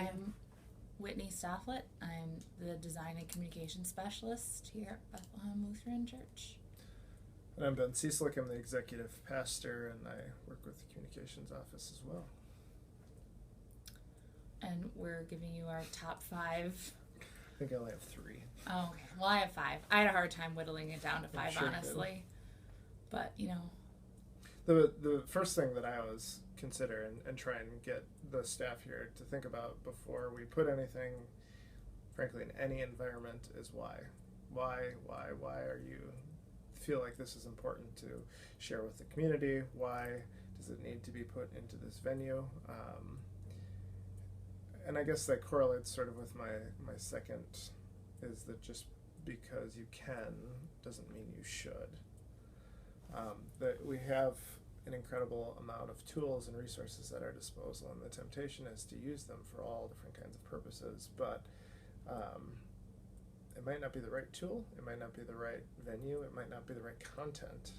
I'm Whitney Stofflet. I'm the Design and Communication Specialist here at Bethlehem Lutheran Church. And I'm Ben Cieslik. I'm the Executive Pastor, and I work with the Communications Office as well. And we're giving you our top 5. I think I only have 3. Oh, okay. Well, I have 5. I had a hard time whittling it down to 5, sure honestly. But, The first thing that I always consider and try and get the staff here to think about before we put anything, frankly, in any environment is why. Why are you feel like this is important to share with the community? Why does it need to be put into this venue? And I guess that correlates sort of with my second, is that just because you can doesn't mean you should. That we have an incredible amount of tools and resources at our disposal, and the temptation is to use them for all different kinds of purposes, but it might not be the right tool, it might not be the right venue, it might not be the right content.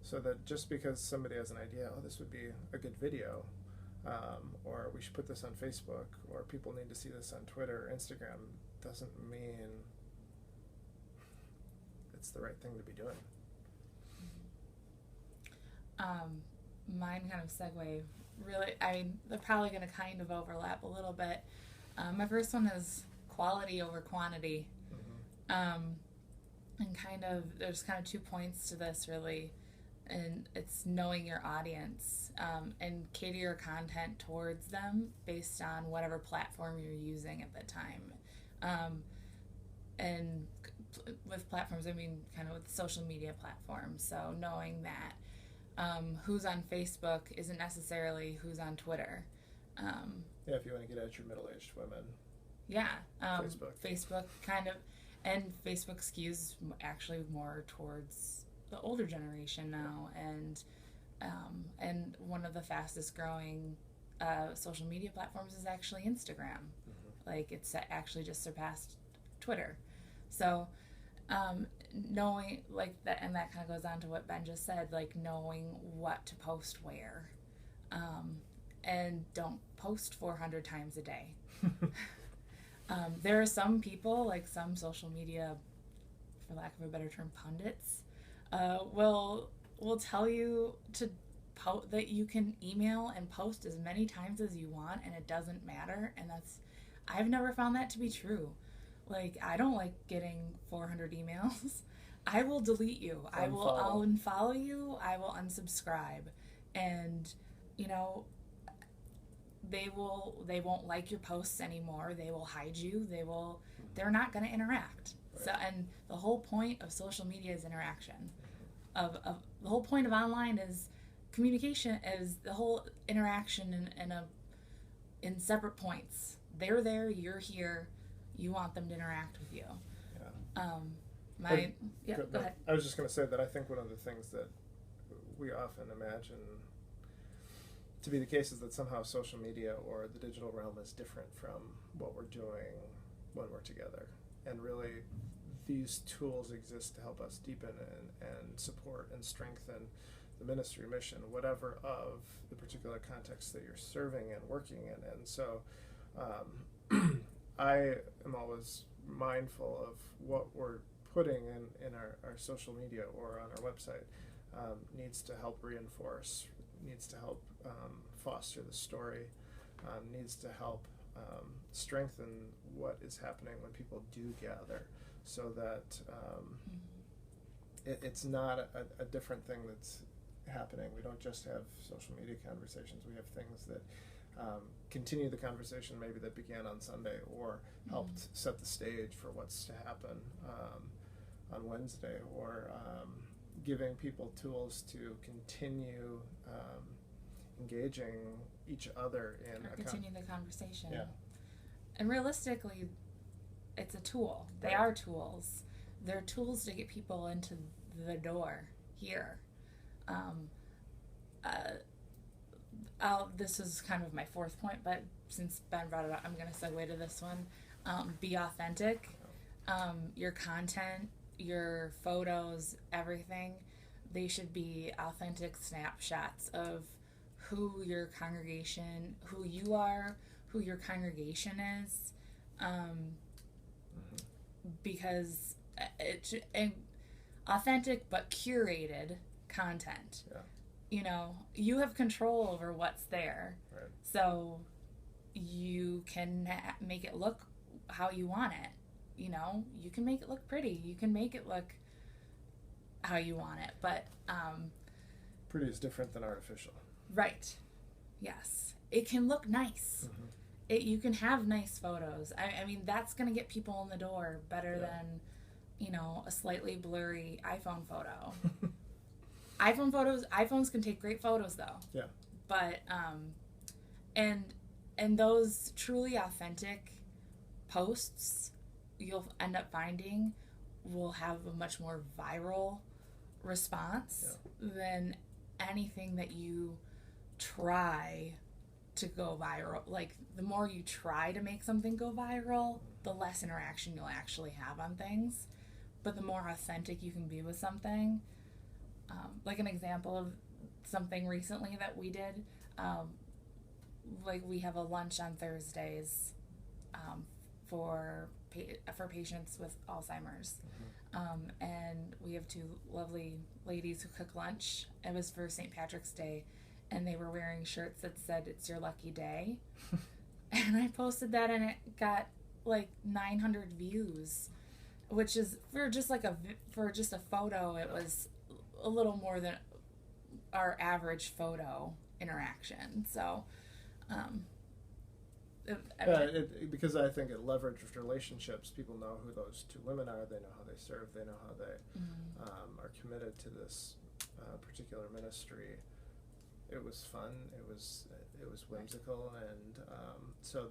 So that just because somebody has an idea, oh, this would be a good video, or we should put this on Facebook, or people need to see this on Twitter or Instagram, doesn't mean it's the right thing to be doing. Mine kind of segue really, they're probably going to kind of overlap a little bit. My first one is quality over quantity. And there's kind of 2 points to this really, and it's knowing your audience, and cater your content towards them based on whatever platform you're using at the time. And with platforms, I mean kind of with social media platforms, so knowing that who's on Facebook isn't necessarily who's on Twitter. If you want to get at your middle-aged women. Yeah. Facebook kind of, and Facebook skews actually more towards the older generation now, and one of the fastest growing social media platforms is actually Instagram. Like, it's actually just surpassed Twitter. So knowing like that, and that kind of goes on to what Ben just said, like knowing what to post where, and don't post 400 times a day. There are some people, like some social media, for lack of a better term, pundits, will tell you to that you can email and post as many times as you want and it doesn't matter, and I've never found that to be true. Like, I don't like getting 400 emails. I will delete you. I'll unfollow you. I will unsubscribe. And, they won't like your posts anymore. They will hide you. They're not going to interact. Right. So, and the whole point of social media is interaction. The whole point of online is communication, is the whole interaction in separate points. They're there, you're here. You want them to interact with you. Yeah. Go ahead. I was just going to say that I think one of the things that we often imagine to be the case is that somehow social media or the digital realm is different from what we're doing when we're together. And really, these tools exist to help us deepen and support and strengthen the ministry mission, whatever of the particular context that you're serving and working in. And so I am always mindful of what we're putting in our social media or on our website needs to help reinforce, needs to help foster the story, needs to help strengthen what is happening when people do gather, so that it's not a different thing that's happening. We don't just have social media conversations, we have things that continue the conversation maybe that began on Sunday, or helped set the stage for what's to happen on Wednesday, or giving people tools to continue engaging each other in continue the conversation. Yeah. And realistically, it's a tool. They Right. are tools. They're tools to get people into the door here. This is kind of my 4th point, but since Ben brought it up, I'm going to segue to this one. Be authentic. Your content, your photos, everything, they should be authentic snapshots of who your congregation, who you are, who your congregation is, because it's authentic but curated content. Yeah. You know, you have control over what's there. Right. So you can make it look how you want it. You know, you can make it look pretty. You can make it look how you want it. But pretty is different than artificial. Right. Yes. It can look nice. You can have nice photos. I mean, that's going to get people in the door better than, you know, a slightly blurry iPhone photo. iPhones can take great photos though. Yeah. But and those truly authentic posts, you'll end up finding will have a much more viral response than anything that you try to go viral. Like, the more you try to make something go viral, the less interaction you'll actually have on things. But the more authentic you can be with something, like an example of something recently that we did, like we have a lunch on Thursdays for patients with Alzheimer's. And we have two lovely ladies who cook lunch. It was for St. Patrick's Day, and they were wearing shirts that said, "It's your lucky day." And I posted that, and it got like 900 views, which is for just a photo. It was a little more than our average photo interaction. So, because I think it leveraged relationships. People know who those two women are. They know how they serve. They know how they are committed to this particular ministry. It was fun. It was whimsical, and so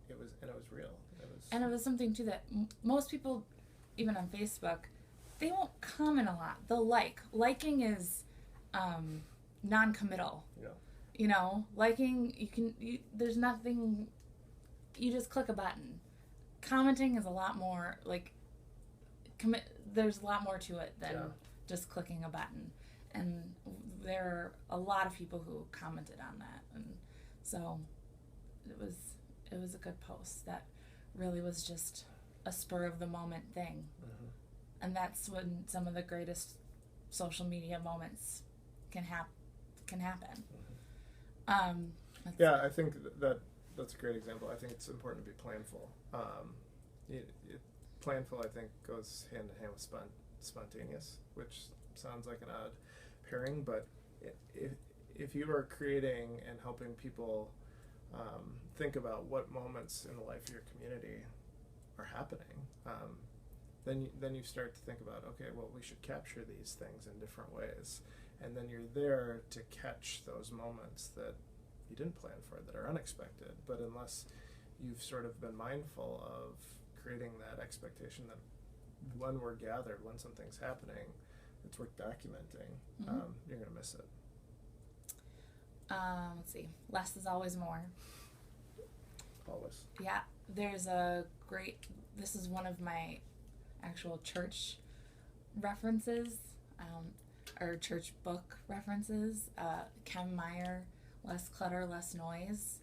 it was real. And it was something too that most people, even on Facebook, they won't comment a lot. They'll liking is non-committal. Yeah. You know, liking, there's nothing, you just click a button. Commenting is a lot more, like, there's a lot more to it than just clicking a button. And there are a lot of people who commented on that. And so it was a good post that really was just a spur of the moment thing. And that's when some of the greatest social media moments can happen. I think that's a great example. I think it's important to be planful. Planful, I think, goes hand in hand with spontaneous, which sounds like an odd pairing, but if you are creating and helping people think about what moments in the life of your community are happening, then you start to think about, okay, well, we should capture these things in different ways. And then you're there to catch those moments that you didn't plan for, that are unexpected. But unless you've sort of been mindful of creating that expectation that when we're gathered, when something's happening, it's worth documenting, you're going to miss it. Let's see. Less is always more. Always. Yeah. There's this is one of my actual church references, or church book references. Kem Meyer, Less Clutter, Less Noise.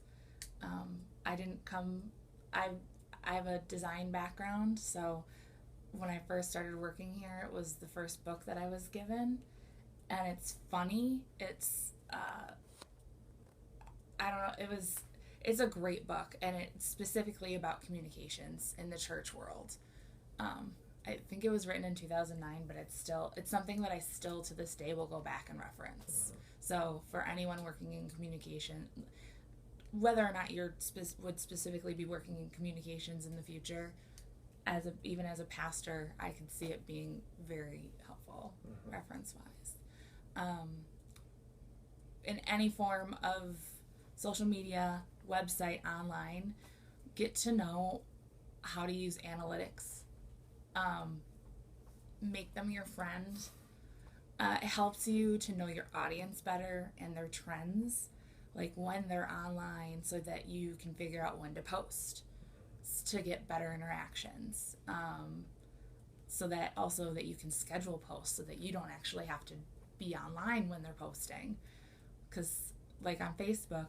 I have a design background, so when I first started working here, it was the first book that I was given, and it's funny. It's I don't know. It's a great book, and it's specifically about communications in the church world. I think it was written in 2009, but it's something that I still to this day will go back and reference. So for anyone working in communication, whether or not you're would specifically be working in communications in the future, even as a pastor, I could see it being very helpful reference-wise. In any form of social media, website, online, get to know how to use analytics. Make them your friend. It helps you to know your audience better and their trends, like when they're online, so that you can figure out when to post to get better interactions. So that you can schedule posts so that you don't actually have to be online when they're posting. Because like on Facebook,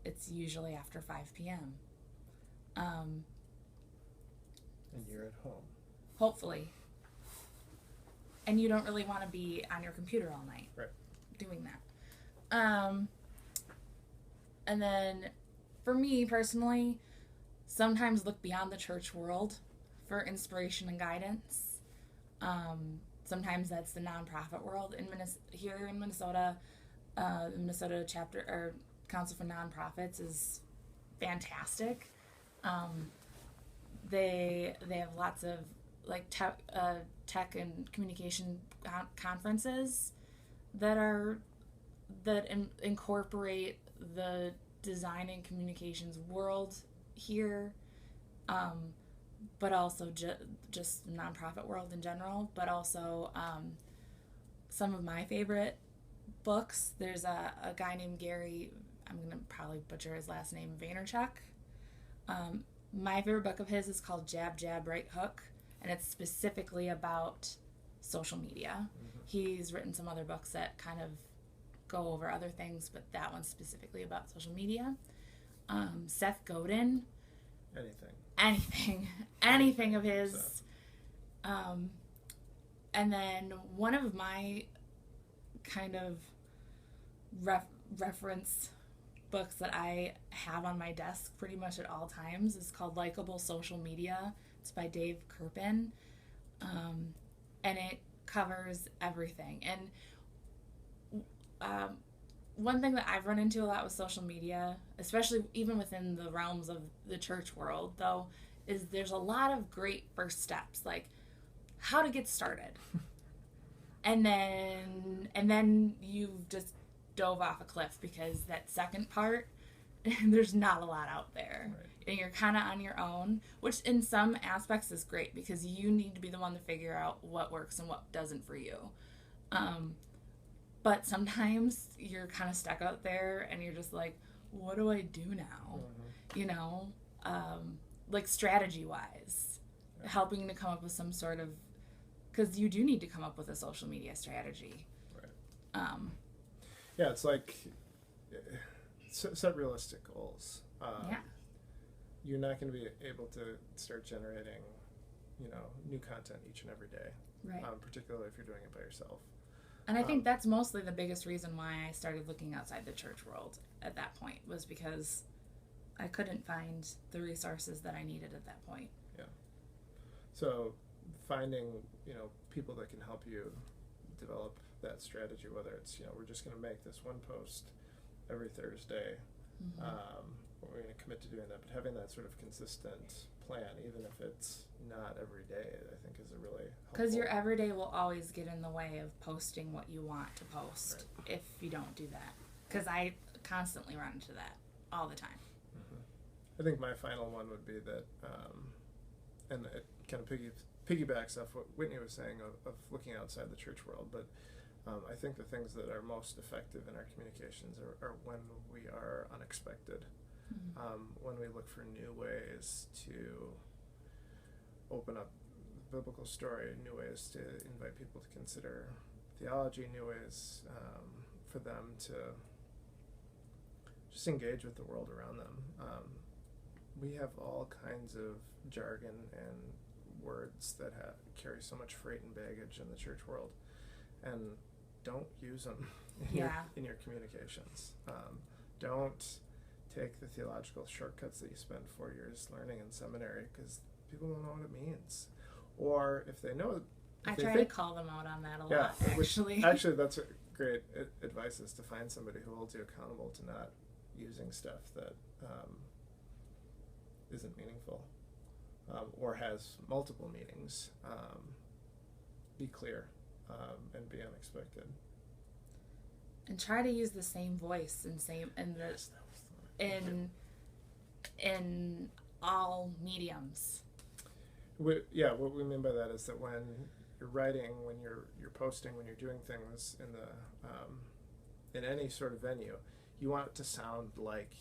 it's usually after 5 p.m. And you're at home. Hopefully. And you don't really want to be on your computer all night. Right. Doing that. And then for me personally, sometimes look beyond the church world for inspiration and guidance. Sometimes that's the nonprofit world. Here in Minnesota, the Minnesota chapter or Council for Nonprofits is fantastic. They have lots of like tech and communication conferences that incorporate the design and communications world here, but also just the nonprofit world in general, but also some of my favorite books. There's a guy named Gary, I'm going to probably butcher his last name, Vaynerchuk. My favorite book of his is called Jab, Jab, Right Hook, and it's specifically about social media. Mm-hmm. He's written some other books that kind of go over other things, but that one's specifically about social media. Seth Godin. Anything of his. And then one of my kind of reference books that I have on my desk pretty much at all times is called Likeable Social Media. It's by Dave Kirpin. And it covers everything. And one thing that I've run into a lot with social media, especially even within the realms of the church world, though, is there's a lot of great first steps, like how to get started. and then you've just dove off a cliff because that second part, there's not a lot out there. Right. And you're kind of on your own, which in some aspects is great because you need to be the one to figure out what works and what doesn't for you. But sometimes you're kind of stuck out there and you're just like, what do I do now? Mm-hmm. You know, like strategy-wise, helping to come up with some sort of, because you do need to come up with a social media strategy. Right. Yeah, it's like set realistic goals. You're not going to be able to start generating, new content each and every day. Right. Particularly if you're doing it by yourself. And I think that's mostly the biggest reason why I started looking outside the church world at that point, was because I couldn't find the resources that I needed at that point. Yeah. So finding, people that can help you develop that strategy, whether it's, we're just going to make this one post every Thursday, mm-hmm. We're going to commit to doing that, but having that sort of consistent plan, even if it's not every day, I think is a really helpful. Because your everyday will always get in the way of posting what you want to post. Right. If you don't do that. Because I constantly run into that all the time. Mm-hmm. I think my final one would be that, and it kind of piggybacks off what Whitney was saying of looking outside the church world, but I think the things that are most effective in our communications are when we are unexpected. Mm-hmm. When we look for new ways to open up the biblical story, new ways to invite people to consider theology, new ways for them to just engage with the world around them. We have all kinds of jargon and words that carry so much freight and baggage in the church world, and don't use them in your communications. Don't take the theological shortcuts that you spend 4 years learning in seminary, because people don't know what it means. Or if they know, I try to call them out on that a lot, actually. Actually, that's a great advice, is to find somebody who holds you accountable to not using stuff that isn't meaningful or has multiple meanings. Be clear and be unexpected. And try to use the same voice in all mediums. What we mean by that is that when you're writing, when you're posting, when you're doing things in any sort of venue, you want it to sound like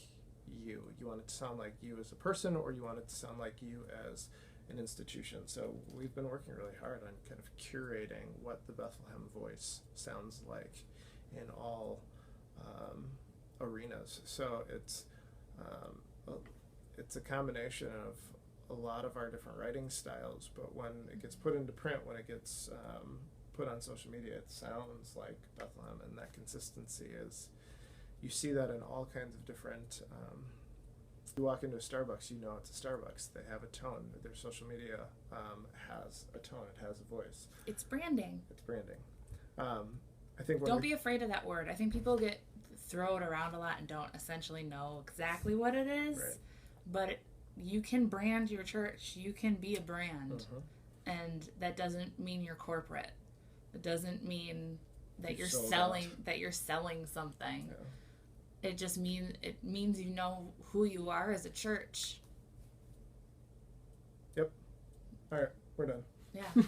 you. You want it to sound like you as a person, or you want it to sound like you as an institution. So we've been working really hard on kind of curating what the Bethlehem voice sounds like in all arenas. So it's Well, it's a combination of a lot of our different writing styles, but when it gets put into print, when it gets put on social media, it sounds like Bethlehem, and that consistency is, you see that in all kinds of different, you walk into a Starbucks, you know it's a Starbucks. They have a tone. Their social media has a tone. It has a voice. It's branding. It's branding. I think Don't be afraid of that word. I think people throw it around a lot and don't essentially know exactly what it is. Right. But you can brand your church. You can be a brand. And that doesn't mean you're corporate. It doesn't mean that you're selling something. Yeah. It just means you know who you are as a church. Yep. All right, we're done. Yeah.